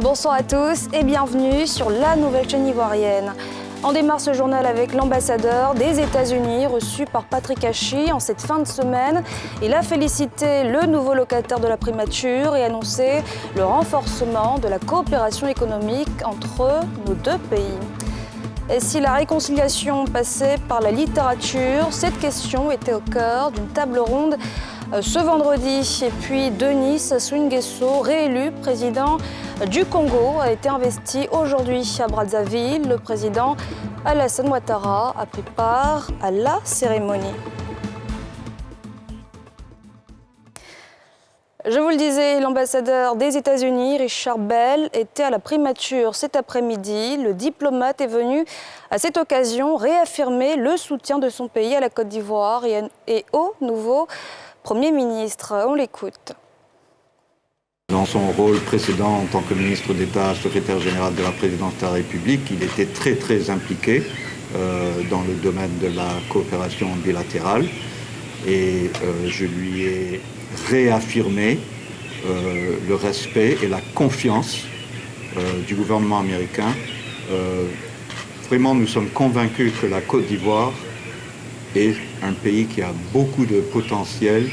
Bonsoir à tous et bienvenue sur la nouvelle chaîne ivoirienne. On démarre ce journal avec l'ambassadeur des États-Unis reçu par Patrick Hachi en cette fin de semaine. Il a félicité le nouveau locataire de la primature et annoncé le renforcement de la coopération économique entre nos deux pays. Et si la réconciliation passait par la littérature, cette question était au cœur d'une table ronde ce vendredi. Et puis Denis Sassou Nguesso, réélu président du Congo, a été investi aujourd'hui à Brazzaville. Le président Alassane Ouattara a pris part à la cérémonie. Je vous le disais, l'ambassadeur des États-Unis, Richard Bell, était à la primature cet après-midi. Le diplomate est venu à cette occasion réaffirmer le soutien de son pays à la Côte d'Ivoire et au nouveau Premier ministre. On l'écoute. Dans son rôle précédent en tant que ministre d'État, secrétaire général de la présidence de la République, il était très impliqué dans le domaine de la coopération bilatérale et je lui ai réaffirmé le respect et la confiance du gouvernement américain. Vraiment, nous sommes convaincus que la Côte d'Ivoire est un pays qui a beaucoup de potentiel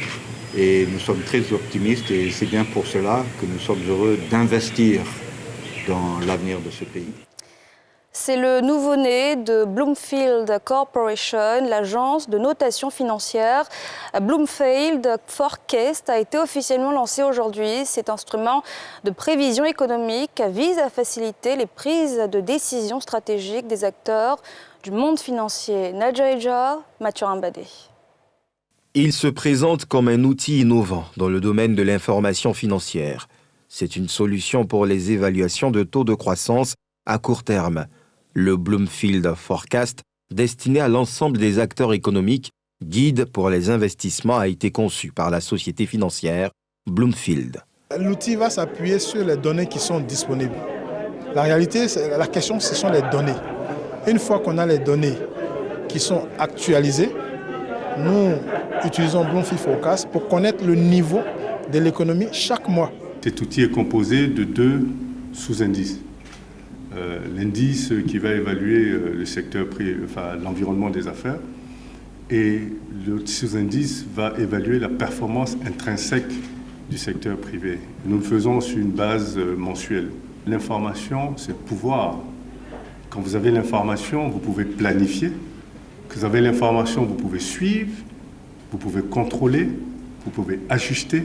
et nous sommes très optimistes et c'est bien pour cela que nous sommes heureux d'investir dans l'avenir de ce pays. C'est le nouveau-né de Bloomfield Corporation, l'agence de notation financière. Bloomfield Forecast a été officiellement lancé aujourd'hui. Cet instrument de prévision économique vise à faciliter les prises de décisions stratégiques des acteurs du monde financier. Nadja Eja, Mathurin Badé. Il se présente comme un outil innovant dans le domaine de l'information financière. C'est une solution pour les évaluations de taux de croissance à court terme. Le Bloomfield Forecast, destiné à l'ensemble des acteurs économiques, guide pour les investissements, a été conçu par la société financière Bloomfield. L'outil va s'appuyer sur les données qui sont disponibles. La réalité, la question, ce sont les données. Une fois qu'on a les données qui sont actualisées, nous utilisons Bloomfield Forecast pour connaître le niveau de l'économie chaque mois. Cet outil est composé de deux sous-indices. L'indice qui va évaluer le secteur, l'environnement des affaires, et le sous-indice va évaluer la performance intrinsèque du secteur privé. Nous le faisons sur une base mensuelle. L'information, c'est pouvoir. Quand vous avez l'information, vous pouvez planifier. Quand vous avez l'information, vous pouvez suivre, vous pouvez contrôler, vous pouvez ajuster.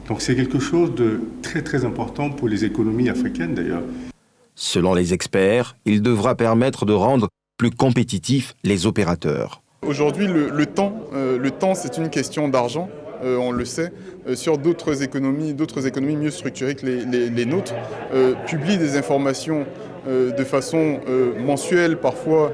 Donc c'est quelque chose de très important pour les économies africaines d'ailleurs. Selon les experts, il devra permettre de rendre plus compétitifs les opérateurs. Aujourd'hui, le temps, c'est une question d'argent, on le sait. Sur d'autres économies mieux structurées que les nôtres, publient des informations de façon mensuelle parfois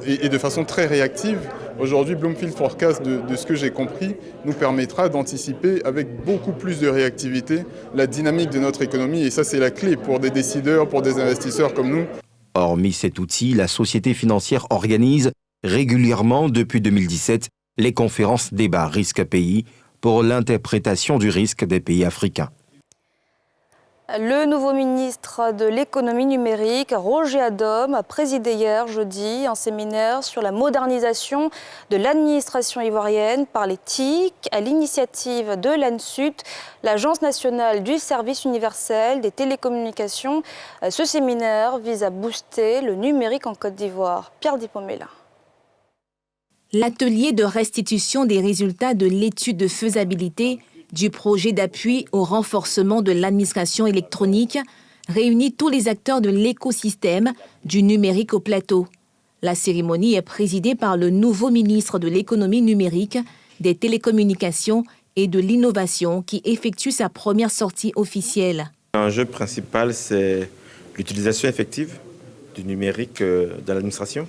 et de façon très réactive. Aujourd'hui, Bloomfield Forecast, de ce que j'ai compris, nous permettra d'anticiper avec beaucoup plus de réactivité la dynamique de notre économie. Et ça, c'est la clé pour des décideurs, pour des investisseurs comme nous. Hormis cet outil, la société financière organise régulièrement depuis 2017 les conférences débats risque pays pour l'interprétation du risque des pays africains. Le nouveau ministre de l'économie numérique, Roger Adom, a présidé hier jeudi un séminaire sur la modernisation de l'administration ivoirienne par les TIC à l'initiative de l'ANSUT, l'Agence nationale du service universel des télécommunications. Ce séminaire vise à booster le numérique en Côte d'Ivoire. Pierre Dipomela. L'atelier de restitution des résultats de l'étude de faisabilité du projet d'appui au renforcement de l'administration électronique réunit tous les acteurs de l'écosystème du numérique au plateau. La cérémonie est présidée par le nouveau ministre de l'économie numérique, des télécommunications et de l'innovation qui effectue sa première sortie officielle. L'enjeu principal, c'est l'utilisation effective du numérique dans l'administration.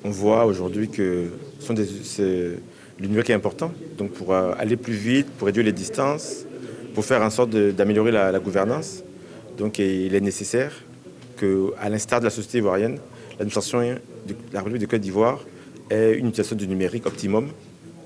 On voit aujourd'hui que le numérique est important, donc pour aller plus vite, pour réduire les distances, pour faire en sorte d'améliorer la gouvernance. Donc il est nécessaire qu'à l'instar de la société ivoirienne, l'administration de la République de Côte d'Ivoire ait une utilisation du numérique optimum,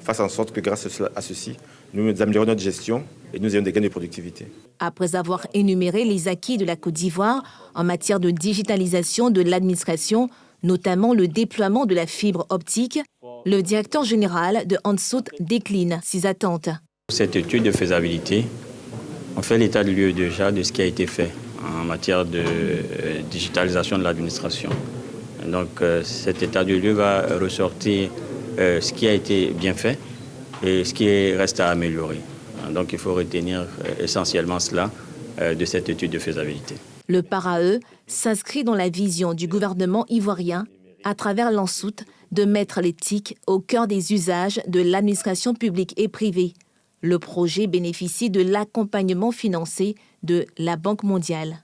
fasse en sorte que grâce à ceci, nous améliorons notre gestion et nous ayons des gains de productivité. Après avoir énuméré les acquis de la Côte d'Ivoire en matière de digitalisation de l'administration, notamment le déploiement de la fibre optique, le directeur général de Ansut décline ses attentes. Cette étude de faisabilité, on fait l'état de lieu déjà de ce qui a été fait en matière de digitalisation de l'administration. Donc cet état de lieu va ressortir ce qui a été bien fait et ce qui reste à améliorer. Donc il faut retenir essentiellement cela de cette étude de faisabilité. Le PARAE s'inscrit dans la vision du gouvernement ivoirien à travers l'Ansut de mettre l'éthique au cœur des usages de l'administration publique et privée. Le projet bénéficie de l'accompagnement financier de la Banque mondiale.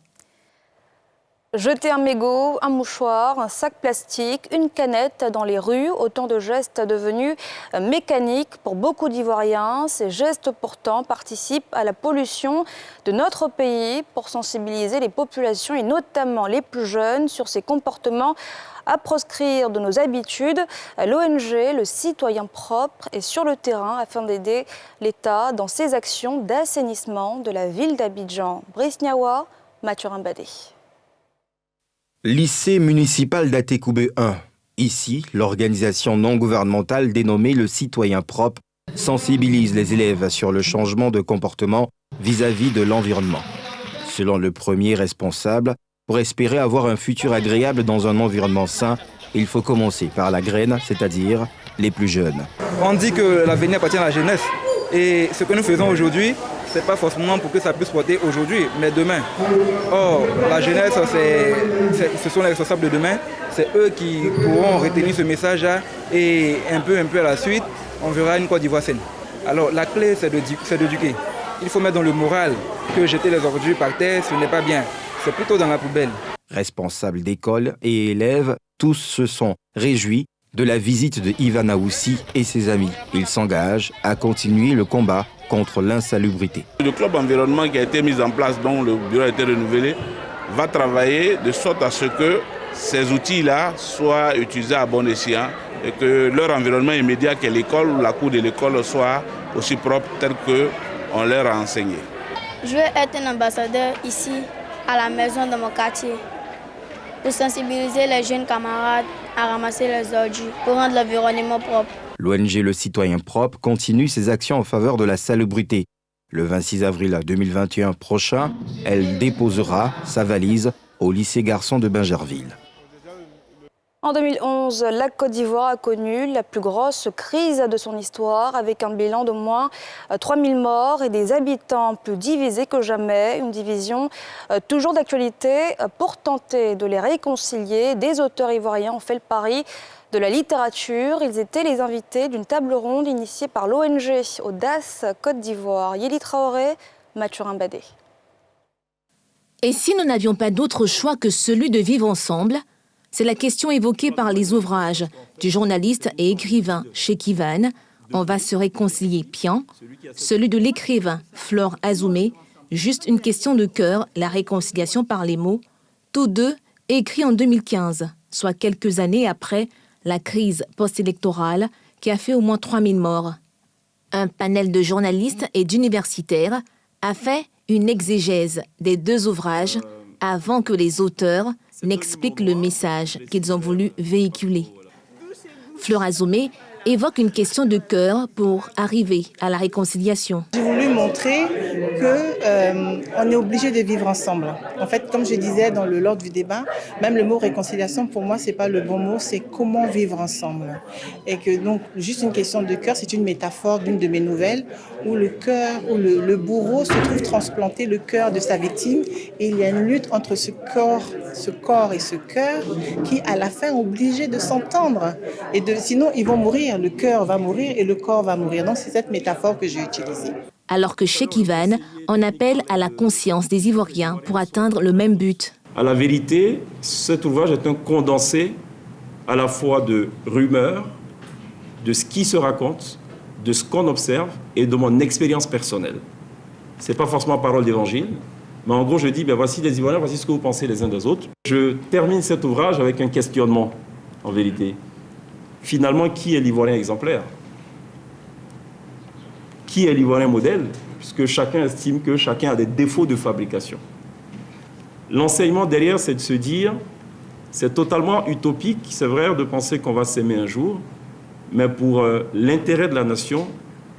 Jeter un mégot, un mouchoir, un sac plastique, une canette dans les rues, autant de gestes devenus mécaniques pour beaucoup d'Ivoiriens. Ces gestes pourtant participent à la pollution de notre pays. Pour sensibiliser les populations et notamment les plus jeunes sur ces comportements à proscrire de nos habitudes, l'ONG Le Citoyen Propre est sur le terrain afin d'aider l'État dans ses actions d'assainissement de la ville d'Abidjan. Brice Niawa, Mathurin Badé. Lycée municipal d'Atekoubé 1. Ici, l'organisation non gouvernementale dénommée Le Citoyen Propre sensibilise les élèves sur le changement de comportement vis-à-vis de l'environnement. Selon le premier responsable, pour espérer avoir un futur agréable dans un environnement sain, il faut commencer par la graine, c'est-à-dire les plus jeunes. On dit que l'avenir appartient à la jeunesse. Et ce que nous faisons aujourd'hui, ce n'est pas forcément pour que ça puisse porter aujourd'hui, mais demain. Or, la jeunesse, ce sont les responsables de demain. C'est eux qui pourront retenir ce message-là et un peu à la suite, on verra une Côte d'Ivoire saine. Alors, la clé, c'est d'éduquer. Il faut mettre dans le moral que jeter les ordures par terre, ce n'est pas bien. C'est plutôt dans la poubelle. Responsables d'école et élèves, tous se sont réjouis de la visite de Ivan Aoussi et ses amis. Ils s'engagent à continuer le combat contre l'insalubrité. Le club environnement qui a été mis en place, dont le bureau a été renouvelé, va travailler de sorte à ce que ces outils-là soient utilisés à bon escient et que leur environnement immédiat, qu'est l'école ou la cour de l'école, soit aussi propre tel qu'on leur a enseigné. Je veux être un ambassadeur ici, à la maison de mon quartier, pour sensibiliser les jeunes camarades à ramasser les ordures, pour rendre l'environnement propre. L'ONG Le Citoyen Propre continue ses actions en faveur de la salubrité. Le 26 avril 2021 prochain, elle déposera sa valise au lycée Garçon de Bingerville. En 2011, la Côte d'Ivoire a connu la plus grosse crise de son histoire avec un bilan d'au moins 3000 morts et des habitants plus divisés que jamais. Une division toujours d'actualité. Pour tenter de les réconcilier, des auteurs ivoiriens ont fait le pari de la littérature. Ils étaient les invités d'une table ronde initiée par l'ONG Audace Côte d'Ivoire. Yéli Traoré, Mathurin Badé. Et si nous n'avions pas d'autre choix que celui de vivre ensemble ? C'est la question évoquée par les ouvrages du journaliste et écrivain Cheikh Ivan, On va se réconcilier Pian, celui de l'écrivain Flore Azoumé, Juste une question de cœur, la réconciliation par les mots, tous deux écrits en 2015, soit quelques années après la crise post-électorale qui a fait au moins 3000 morts. Un panel de journalistes et d'universitaires a fait une exégèse des deux ouvrages avant que les auteurs n'expliquent le message qu'ils ont voulu véhiculer. Flore Azoumé évoque une question de cœur pour arriver à la réconciliation. J'ai voulu montrer qu'on est obligé de vivre ensemble. En fait, comme je disais dans l'ordre du débat, même le mot réconciliation, pour moi, c'est pas le bon mot, c'est comment vivre ensemble. Et que donc, juste une question de cœur, c'est une métaphore d'une de mes nouvelles où le cœur, où le bourreau se trouve transplanter le cœur de sa victime et il y a une lutte entre ce corps et ce cœur qui, à la fin, est obligé de s'entendre. Et sinon, ils vont mourir. Le cœur va mourir et le corps va mourir. Donc, c'est cette métaphore que j'ai utilisée. Alors que Cheikh Ivan en appelle à la conscience des Ivoiriens pour atteindre le même but. À la vérité, cet ouvrage est un condensé à la fois de rumeurs, de ce qui se raconte, de ce qu'on observe et de mon expérience personnelle. Ce n'est pas forcément parole d'évangile, mais en gros, je dis, voici les Ivoiriens, voici ce que vous pensez les uns des autres. Je termine cet ouvrage avec un questionnement, en vérité. Finalement, qui est l'Ivoirien exemplaire ? qui est l'Ivoirien modèle, puisque chacun estime que chacun a des défauts de fabrication. L'enseignement derrière, c'est de se dire, c'est totalement utopique, c'est vrai, de penser qu'on va s'aimer un jour, mais pour l'intérêt de la nation,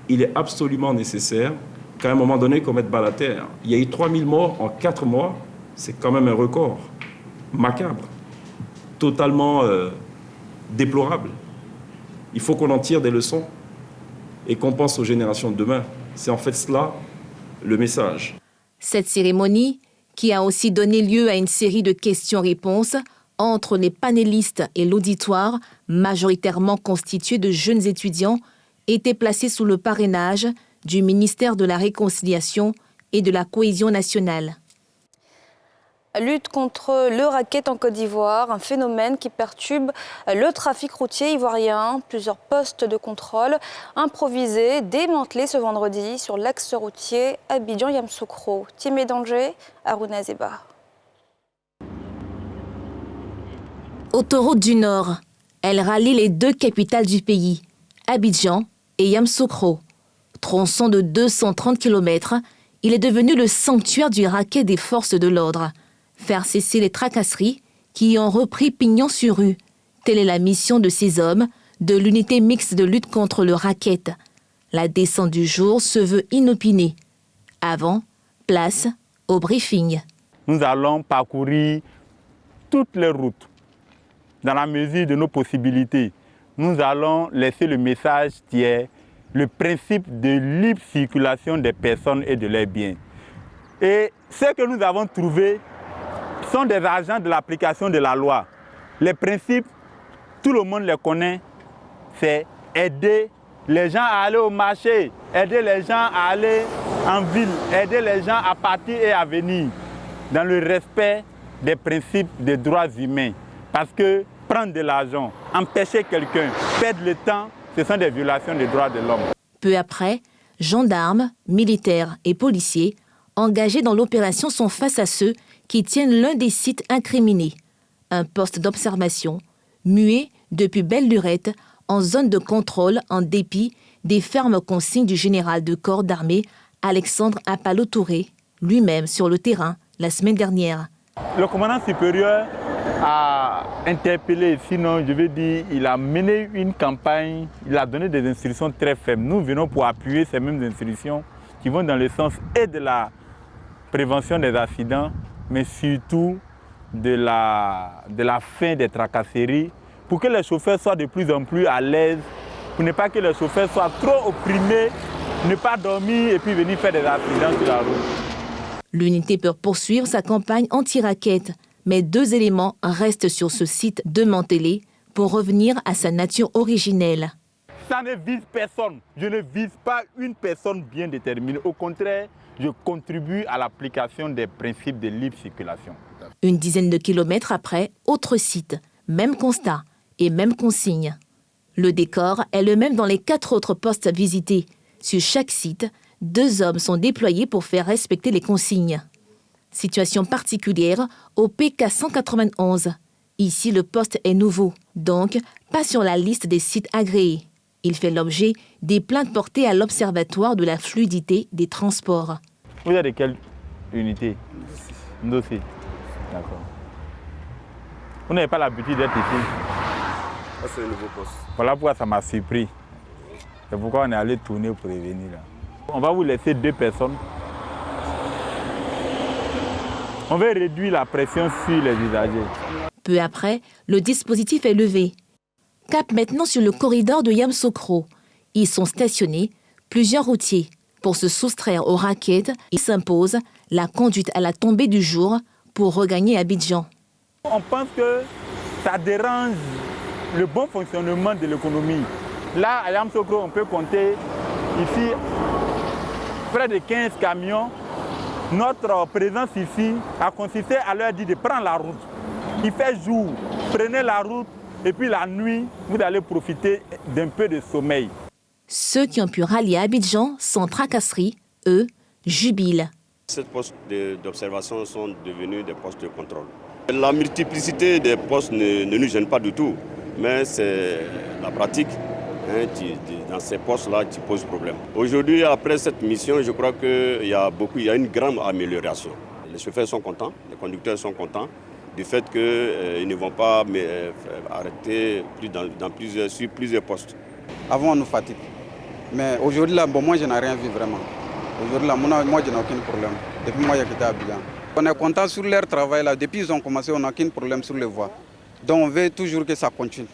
il est absolument nécessaire qu'à un moment donné, qu'on mette bas la terre. Il y a eu 3000 morts en 4 mois, c'est quand même un record macabre, totalement déplorable. Il faut qu'on en tire des leçons et qu'on pense aux générations de demain. C'est en fait cela le message. Cette cérémonie, qui a aussi donné lieu à une série de questions-réponses entre les panélistes et l'auditoire, majoritairement constitué de jeunes étudiants, était placée sous le parrainage du ministère de la Réconciliation et de la Cohésion nationale. Lutte contre le racket en Côte d'Ivoire, un phénomène qui perturbe le trafic routier ivoirien. Plusieurs postes de contrôle improvisés, démantelés ce vendredi sur l'axe routier Abidjan-Yamoussoukro. Timé Danger, Harouna Zeba. Autoroute du Nord, elle rallie les 2 capitales du pays, Abidjan et Yamoussoukro. Tronçon de 230 km, il est devenu le sanctuaire du racket des forces de l'ordre. Faire cesser les tracasseries qui ont repris pignon sur rue. Telle est la mission de ces hommes de l'unité mixte de lutte contre le racket. La descente du jour se veut inopinée. Avant, place au briefing. Nous allons parcourir toutes les routes dans la mesure de nos possibilités. Nous allons laisser le message qui est le principe de libre circulation des personnes et de leurs biens. Et ce que nous avons trouvé sont des agents de l'application de la loi. Les principes, tout le monde les connaît, c'est aider les gens à aller au marché, aider les gens à aller en ville, aider les gens à partir et à venir dans le respect des principes des droits humains. Parce que prendre de l'argent, empêcher quelqu'un, perdre le temps, ce sont des violations des droits de l'homme. Peu après, gendarmes, militaires et policiers engagés dans l'opération sont face à ceux qui tiennent l'un des sites incriminés. Un poste d'observation, muet depuis belle lurette, en zone de contrôle en dépit des fermes consignes du général de corps d'armée Alexandre Apalo-Touré, lui-même sur le terrain la semaine dernière. Le commandant supérieur a interpellé, sinon je veux dire, il a mené une campagne, il a donné des instructions très faibles. Nous venons pour appuyer ces mêmes instructions qui vont dans le sens et de la prévention des accidents, mais surtout de la fin des tracasseries, pour que les chauffeurs soient de plus en plus à l'aise, pour ne pas que les chauffeurs soient trop opprimés, ne pas dormir et puis venir faire des accidents sur la route. L'unité peut poursuivre sa campagne anti-raquette, mais 2 éléments restent sur ce site démantelé pour revenir à sa nature originelle. Ça ne vise personne. Je ne vise pas une personne bien déterminée. Au contraire, je contribue à l'application des principes de libre circulation. Une dizaine de kilomètres après, autre site, même constat et même consigne. Le décor est le même dans les 4 autres postes visités. Sur chaque site, 2 hommes sont déployés pour faire respecter les consignes. Situation particulière au PK 191. Ici, le poste est nouveau, donc pas sur la liste des sites agréés. Il fait l'objet des plaintes portées à l'Observatoire de la fluidité des transports. Vous êtes de quelle unité? Dossier. D'accord. Vous n'avez pas l'habitude d'être ici? C'est le nouveau poste. Voilà pourquoi ça m'a surpris. C'est pourquoi on est allé tourner pour revenir là. On va vous laisser 2 personnes. On va réduire la pression sur les usagers. Peu après, le dispositif est levé. Cap maintenant sur le corridor de Yamoussoukro. Ils sont stationnés, plusieurs routiers. Pour se soustraire aux raquettes, il s'impose la conduite à la tombée du jour pour regagner Abidjan. On pense que ça dérange le bon fonctionnement de l'économie. Là, à Yamoussoukro, on peut compter ici près de 15 camions. Notre présence ici a consisté à leur dire de prendre la route. Il fait jour, prenez la route et puis la nuit, vous allez profiter d'un peu de sommeil. Ceux qui ont pu rallier Abidjan sans tracasserie, eux, jubilent. Ces postes d'observation sont devenus des postes de contrôle. La multiplicité des postes ne nous gêne pas du tout, mais c'est la pratique Dans ces postes-là, tu poses problème. Aujourd'hui, après cette mission, je crois qu'il y a une grande amélioration. Les chauffeurs sont contents, les conducteurs sont contents du fait qu'ils ne vont pas arrêter sur plusieurs postes. Avant, on nous fatigue. Mais aujourd'hui, là, moi, je n'ai rien vu vraiment. Aujourd'hui, là, moi, je n'ai aucun problème. Depuis moi, j'ai quitté Abidjan. On est content sur leur travail. Là. Depuis qu'ils ont commencé, on n'a aucun problème sur les voies. Donc, on veut toujours que ça continue.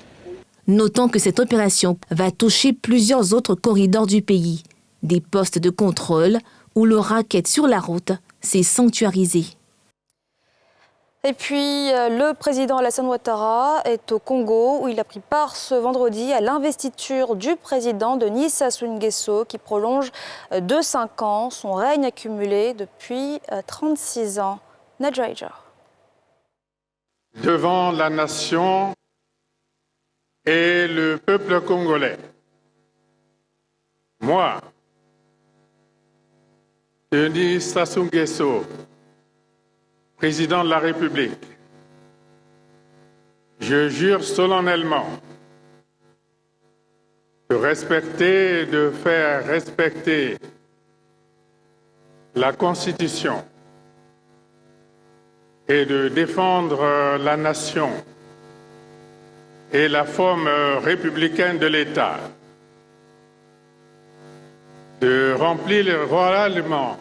Notons que cette opération va toucher plusieurs autres corridors du pays. Des postes de contrôle où le racket sur la route s'est sanctuarisé. Et puis, le président Alassane Ouattara est au Congo où il a pris part ce vendredi à l'investiture du président Denis Sassou Nguesso qui prolonge de 5 ans son règne accumulé depuis 36 ans. Nadja Eja. Devant la nation et le peuple congolais, moi, Denis Sassou Nguesso, président de la République, je jure solennellement de respecter et de faire respecter la Constitution et de défendre la nation et la forme républicaine de l'État, de remplir royalement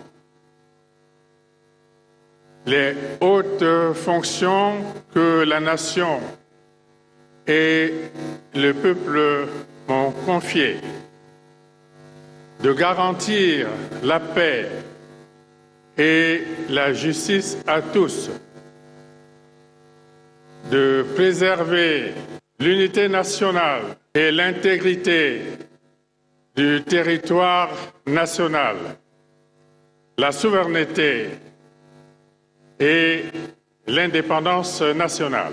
les hautes fonctions que la nation et le peuple m'ont confiées, de garantir la paix et la justice à tous, de préserver l'unité nationale et l'intégrité du territoire national, la souveraineté et l'indépendance nationale.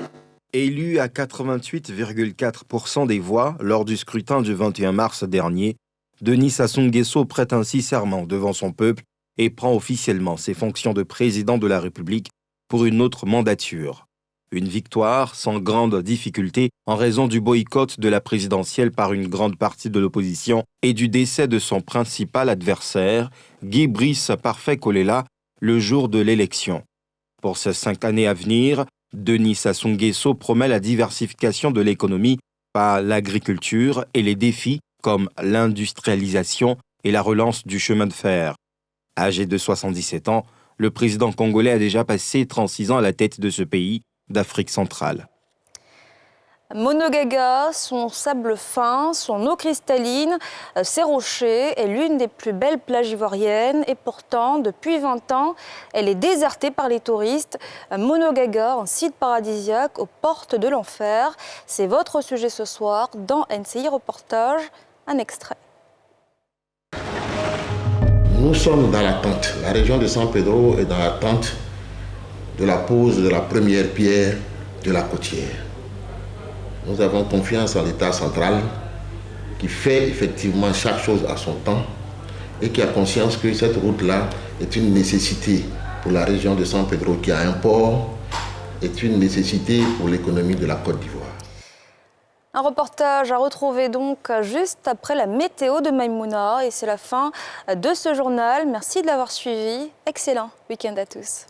Élu à 88,4% des voix lors du scrutin du 21 mars dernier, Denis Sassou Nguesso prête ainsi serment devant son peuple et prend officiellement ses fonctions de président de la République pour une autre mandature. Une victoire sans grande difficulté en raison du boycott de la présidentielle par une grande partie de l'opposition et du décès de son principal adversaire, Guy Brice Parfait Kolela, le jour de l'élection. Pour ces 5 années à venir, Denis Sassou Nguesso promet la diversification de l'économie par l'agriculture et les défis comme l'industrialisation et la relance du chemin de fer. Âgé de 77 ans, le président congolais a déjà passé 36 ans à la tête de ce pays d'Afrique centrale. Monogaga, son sable fin, son eau cristalline, ses rochers est l'une des plus belles plages ivoiriennes et pourtant, depuis 20 ans, elle est désertée par les touristes. Monogaga, un site paradisiaque aux portes de l'enfer. C'est votre sujet ce soir dans NCI Reportage. Un extrait. Nous sommes dans l'attente. La région de San Pedro est dans l'attente de la pose de la première pierre de la côtière. Nous avons confiance en l'État central qui fait effectivement chaque chose à son temps et qui a conscience que cette route-là est une nécessité pour la région de San Pedro qui a un port, est une nécessité pour l'économie de la Côte d'Ivoire. Un reportage à retrouver donc juste après la météo de Maïmouna et c'est la fin de ce journal. Merci de l'avoir suivi. Excellent week-end à tous.